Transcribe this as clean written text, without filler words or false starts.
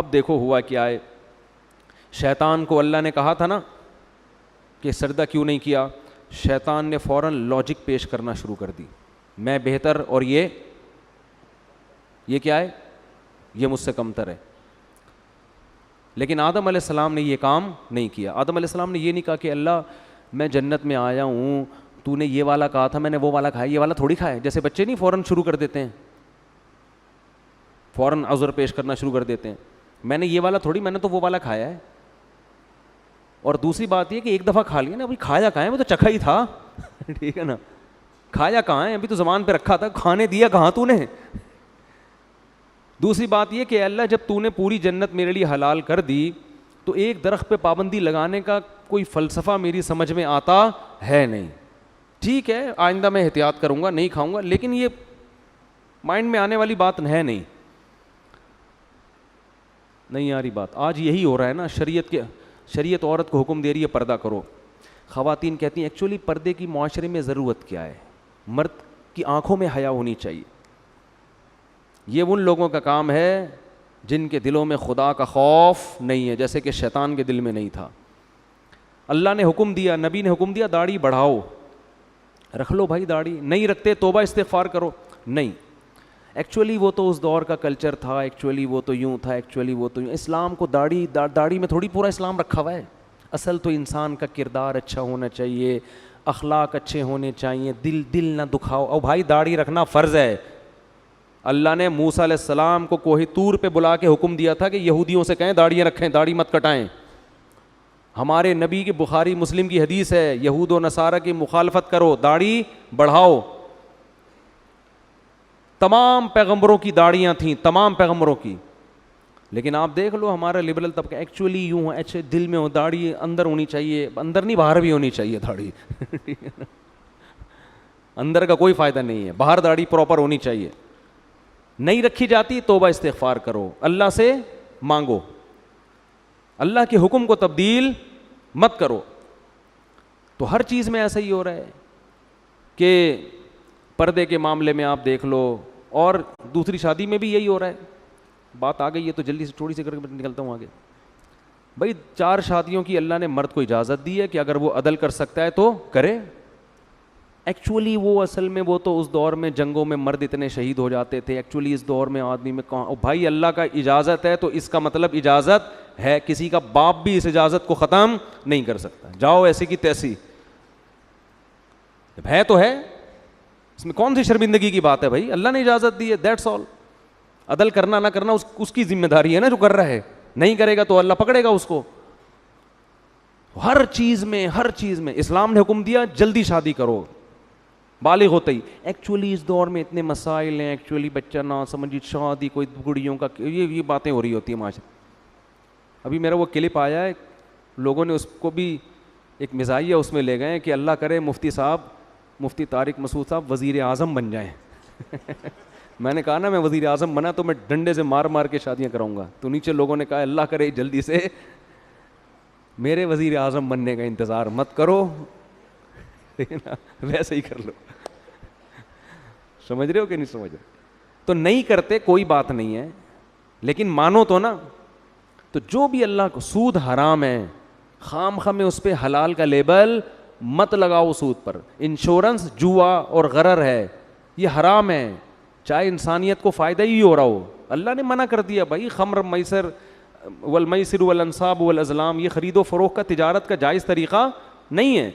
اب دیکھو ہوا کیا ہے, شیطان کو اللہ نے کہا تھا نا کہ سجدہ کیوں نہیں کیا, شیطان نے فوراً لاجک پیش کرنا شروع کر دی, میں بہتر اور یہ کیا ہے, یہ مجھ سے کمتر ہے. لیکن آدم علیہ السلام نے یہ کام نہیں کیا. آدم علیہ السلام نے یہ نہیں کہا کہ اللہ میں جنت میں آیا ہوں, تو نے یہ والا کہا تھا, میں نے وہ والا کھایا, یہ والا تھوڑی کھایا. جیسے بچے نہیں فوراً شروع کر دیتے ہیں, فوراً عذر پیش کرنا شروع کر دیتے ہیں, میں نے یہ والا تھوڑی, میں نے تو وہ والا کھایا ہے. اور دوسری بات یہ کہ ایک دفعہ کھا لیا نا, ابھی کھایا کہاں ہے, وہ تو چکھا ہی تھا. ٹھیک ہے نا, کھایا کہاں ہے, ابھی تو زبان پہ رکھا تھا, کھانے دیا کہاں تو نے. دوسری بات یہ کہ اللہ جب تو نے پوری جنت میرے لیے حلال کر دی تو ایک درخت پہ پابندی لگانے کا کوئی فلسفہ میری سمجھ میں آتا ہے نہیں. ٹھیک ہے آئندہ میں احتیاط کروں گا, نہیں کھاؤں گا, لیکن یہ مائنڈ میں آنے والی بات ہے نہیں آ رہی بات. آج یہی ہو رہا ہے نا, شریعت عورت کو حکم دے رہی ہے پردہ کرو. خواتین کہتی ہیں ایکچولی پردے کی معاشرے میں ضرورت کیا ہے, مرد کی آنکھوں میں حیا ہونی چاہیے. یہ ان لوگوں کا کام ہے جن کے دلوں میں خدا کا خوف نہیں ہے, جیسے کہ شیطان کے دل میں نہیں تھا. اللہ نے حکم دیا, نبی نے حکم دیا داڑھی بڑھاؤ, رکھ لو بھائی داڑھی, نہیں رکھتے توبہ استغفار کرو. نہیں, ایکچولی وہ تو اس دور کا کلچر تھا, ایکچولی وہ تو یوں تھا, ایکچولی وہ تو یوں. اسلام کو داڑھی میں تھوڑی پورا اسلام رکھا ہوا ہے. اصل تو انسان کا کردار اچھا ہونا چاہیے, اخلاق اچھے ہونے چاہیے, دل نہ دکھاؤ. اور بھائی داڑھی رکھنا فرض ہے. اللہ نے موسیٰ علیہ السلام کو کوہ طور پہ بلا کے حکم دیا تھا کہ یہودیوں سے کہیں داڑیاں رکھیں, داڑھی مت کٹائیں. ہمارے نبی کی بخاری مسلم کی حدیث ہے, یہود و نصارہ کی مخالفت کرو, داڑھی بڑھاؤ. تمام پیغمبروں کی داڑیاں تھیں, تمام پیغمبروں کی. لیکن آپ دیکھ لو ہمارا لبرل طبقہ ایکچولی یوں ہے, اچھے دل میں ہو, داڑھی اندر ہونی چاہیے, اندر نہیں باہر بھی ہونی چاہیے داڑھی. اندر کا کوئی فائدہ نہیں ہے, باہر داڑھی پراپر ہونی چاہیے. نہیں رکھی جاتی توبہ استغفار کرو, اللہ سے مانگو, اللہ کے حکم کو تبدیل مت کرو. تو ہر چیز میں ایسا ہی ہو رہا ہے کہ پردے کے معاملے میں آپ دیکھ لو, اور دوسری شادی میں بھی یہی ہو رہا ہے. بات آ گئی ہے تو جلدی سے تھوڑی سی کر کے نکلتا ہوں آگے. بھائی 4 شادیوں کی اللہ نے مرد کو اجازت دی ہے کہ اگر وہ عدل کر سکتا ہے تو کرے. ایکچولی وہ اصل میں وہ تو اس دور میں جنگوں میں مرد اتنے شہید ہو جاتے تھے, ایکچولی اس دور میں آدمی میں کہاں. بھائی اللہ کا اجازت ہے تو اس کا مطلب اجازت ہے, کسی کا باپ بھی اس اجازت کو ختم نہیں کر سکتا. جاؤ ایسی کی تیسی, ہے تو ہے, اس میں کون سی شرمندگی کی بات ہے بھائی, اللہ نے اجازت دی ہے, دیٹس آل. عدل کرنا نہ کرنا اس کی ذمہ داری ہے نا, جو کر رہا ہے. نہیں کرے گا تو اللہ پکڑے گا اس کو. ہر چیز میں اسلام نے حکم دیا جلدی شادی کرو, بالغ ہوتے ہی. ایکچولی اس دور میں اتنے مسائل ہیں, ایکچولی بچہ نہ سمجھی, شادی کوئی گڑیوں کا, یہ باتیں ہو رہی ہوتی ہیں معاشرے. ابھی میرا وہ کلپ آیا ہے, لوگوں نے اس کو بھی ایک مزاحیہ اس میں لے گئے کہ اللہ کرے مفتی طارق مسعود صاحب وزیر اعظم بن جائیں. میں نے کہا نا میں وزیر اعظم بنا تو میں ڈنڈے سے مار کے شادیاں کراؤں گا. تو نیچے لوگوں نے کہا اللہ کرے جلدی سے میرے وزیر اعظم بننے کا انتظار مت کرو, ویسے ہی کر لو. سمجھ رہے ہو کہ نہیں سمجھ رہے؟ تو نہیں کرتے کوئی بات نہیں ہے, لیکن مانو تو نا. تو جو بھی اللہ کو, سود حرام ہے, خام میں اس پہ حلال کا لیبل مت لگاؤ سود پر. انشورنس جوا اور غرر ہے, یہ حرام ہے, چاہے انسانیت کو فائدہ ہی ہو رہا ہو. اللہ نے منع کر دیا بھائی, خمر میسر والمیسر والانصاب والازلام, یہ خرید و فروخت کا تجارت کا جائز طریقہ نہیں ہے.